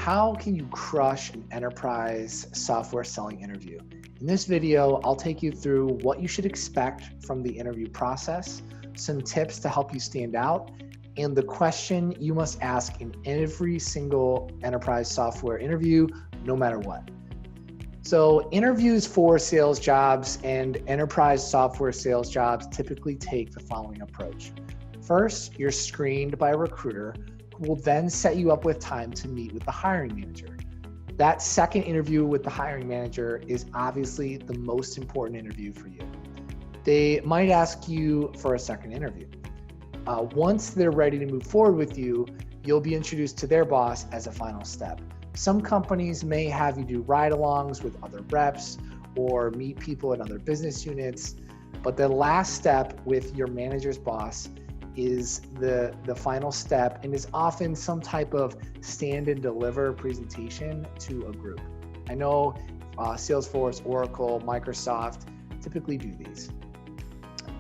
how can you crush an enterprise software selling interview? In this video, I'll take you through what you should expect from the interview process, some tips to help you stand out, and the question you must ask in every single enterprise software interview, no matter what. So interviews for sales jobs and enterprise software sales jobs typically take the following approach. First, you're screened by a recruiter who will then set you up with time to meet with the hiring manager. That second interview with the hiring manager is obviously the most important interview for you. They might ask you for a second interview. Once they're ready to move forward with you, you'll be introduced to their boss as a final step. Some companies may have you do ride-alongs with other reps or meet people in other business units, but the last step with your manager's boss is the final step and is often some type of stand and deliver presentation to a group. I know Salesforce, Oracle, Microsoft typically do these.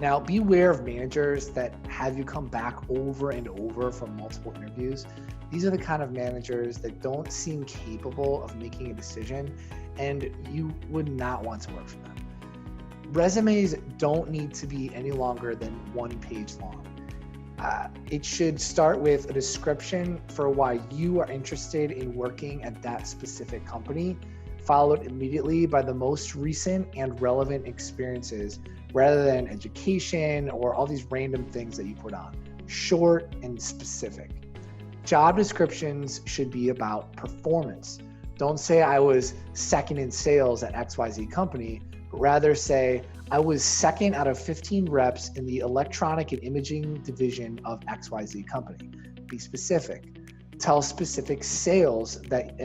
Now, be aware of managers that have you come back over and over for multiple interviews. These are the kind of managers that don't seem capable of making a decision, and you would not want to work for them. Resumes don't need to be any longer than 1 page long. It should start with a description for why you are interested in working at that specific company, followed immediately by the most recent and relevant experiences, rather than education or all these random things that you put on. Short and specific. Job descriptions should be about performance. Don't say I was second in sales at XYZ company, but rather say I was second out of 15 reps in the electronic and imaging division of XYZ company. Be specific. Tell specific sales that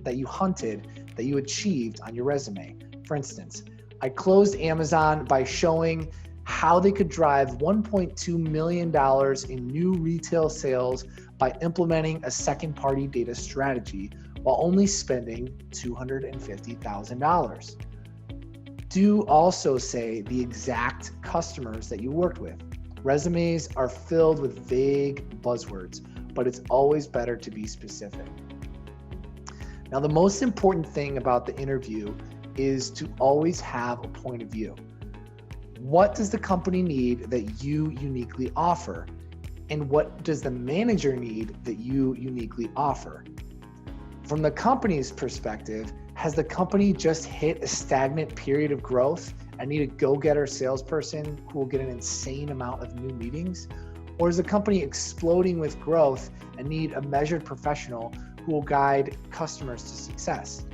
that you hunted, that you achieved on your resume. For instance, I closed Amazon by showing how they could drive $1.2 million in new retail sales by implementing a second-party data strategy while only spending $250,000. Do also say the exact customers that you worked with. Resumes are filled with vague buzzwords, but it's always better to be specific. Now, the most important thing about the interview is to always have a point of view. What does the company need that you uniquely offer? And what does the manager need that you uniquely offer? From the company's perspective, has the company just hit a stagnant period of growth and need a go-getter salesperson who will get an insane amount of new meetings? Or is the company exploding with growth and need a measured professional who will guide customers to success?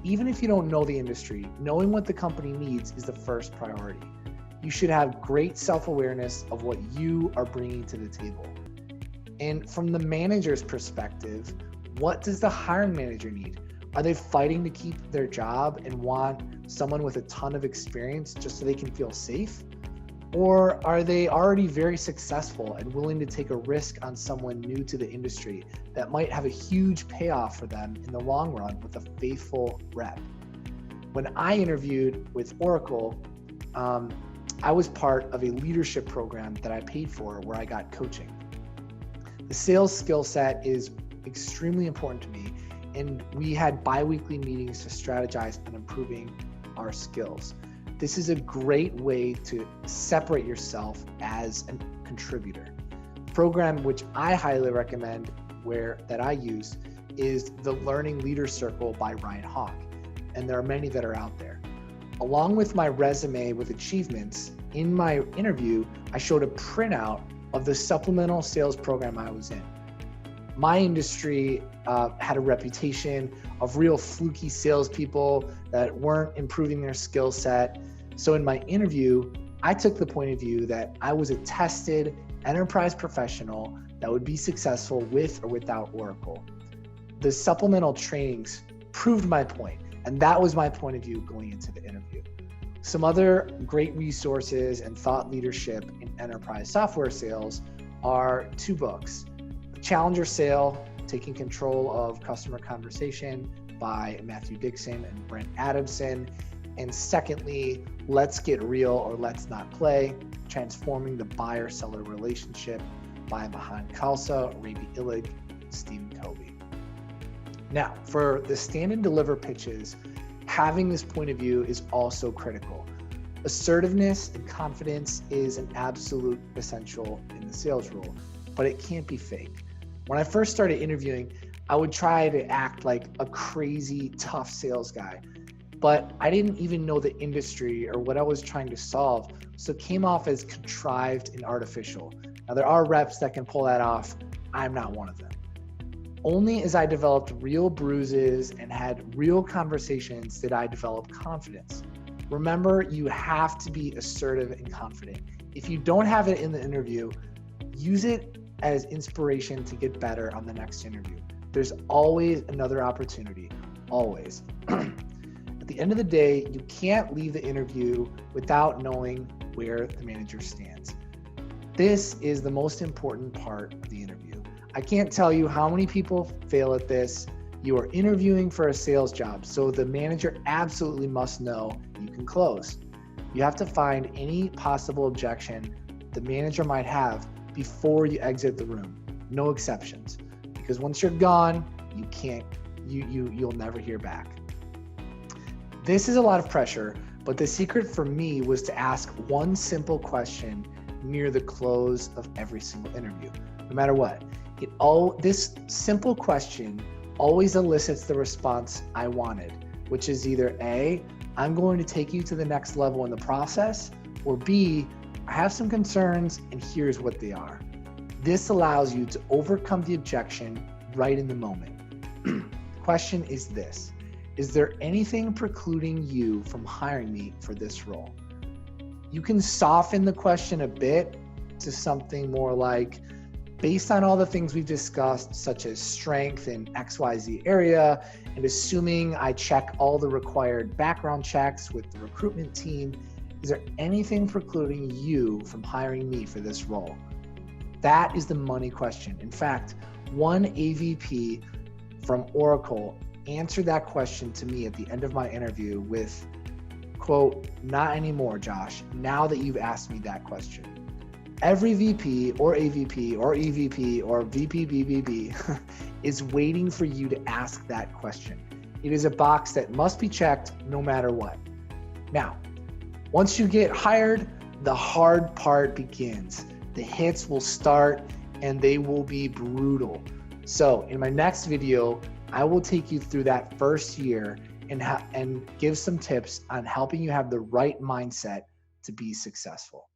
Even if you don't know the industry, knowing what the company needs is the first priority. You should have great self-awareness of what you are bringing to the table. And from the manager's perspective, what does the hiring manager need? Are they fighting to keep their job and want someone with a ton of experience just so they can feel safe? Or are they already very successful and willing to take a risk on someone new to the industry that might have a huge payoff for them in the long run with a faithful rep? When I interviewed with Oracle, I was part of a leadership program that I paid for where I got coaching. The sales skill set is extremely important to me, and we had bi-weekly meetings to strategize on improving our skills. This is a great way to separate yourself as a contributor. The program which I highly recommend that I use is the Learning Leader Circle by Ryan Hawk, and there are many that are out there. Along with my resume with achievements, in my interview, I showed a printout of the supplemental sales program I was in. My industry had a reputation of real fluky salespeople that weren't improving their skill set. So in my interview, I took the point of view that I was a tested enterprise professional that would be successful with or without Oracle. The supplemental trainings proved my point, and that was my point of view going into the interview. Some other great resources and thought leadership in enterprise software sales are 2 books. Challenger Sale, Taking Control of Customer Conversation by Matthew Dixon and Brent Adamson. And secondly, Let's Get Real or Let's Not Play, Transforming the Buyer-Seller Relationship by Mahan Khalsa, Ravi Illig, and Stephen Covey. Now, for the stand and deliver pitches, having this point of view is also critical. Assertiveness and confidence is an absolute essential in the sales role, but it can't be fake. When I first started interviewing, I would try to act like a crazy, tough sales guy, but I didn't even know the industry or what I was trying to solve, so it came off as contrived and artificial. Now, there are reps that can pull that off. I'm not one of them. Only as I developed real bruises and had real conversations did I develop confidence. Remember, you have to be assertive and confident. If you don't have it in the interview, use it as inspiration to get better on the next interview. There's always another opportunity, always. At the end of the day, you can't leave the interview without knowing where the manager stands. This is the most important part of the interview. I can't tell you how many people fail at this. You are interviewing for a sales job, so the manager absolutely must know you can close. You have to find any possible objection the manager might have before you exit the room. No exceptions, because once you're gone, you'll never hear back. This is a lot of pressure, but the secret for me was to ask one simple question near the close of every single interview, no matter what. This simple question always elicits the response I wanted, which is either A, I'm going to take you to the next level in the process, or B, I have some concerns and here's what they are. This allows you to overcome the objection right in the moment. The question is this: is there anything precluding you from hiring me for this role? You can soften the question a bit to something more like, based on all the things we've discussed, such as strength in XYZ area, and assuming I check all the required background checks with the recruitment team, is there anything precluding you from hiring me for this role? That is the money question. In fact, one AVP from Oracle answered that question to me at the end of my interview with, quote, "Not anymore, Josh, now that you've asked me that question." Every VP or AVP or EVP or VP BBB is waiting for you to ask that question. It is a box that must be checked no matter what. Now, once you get hired, the hard part begins. The hits will start and they will be brutal. So in my next video, I will take you through that first year and give some tips on helping you have the right mindset to be successful.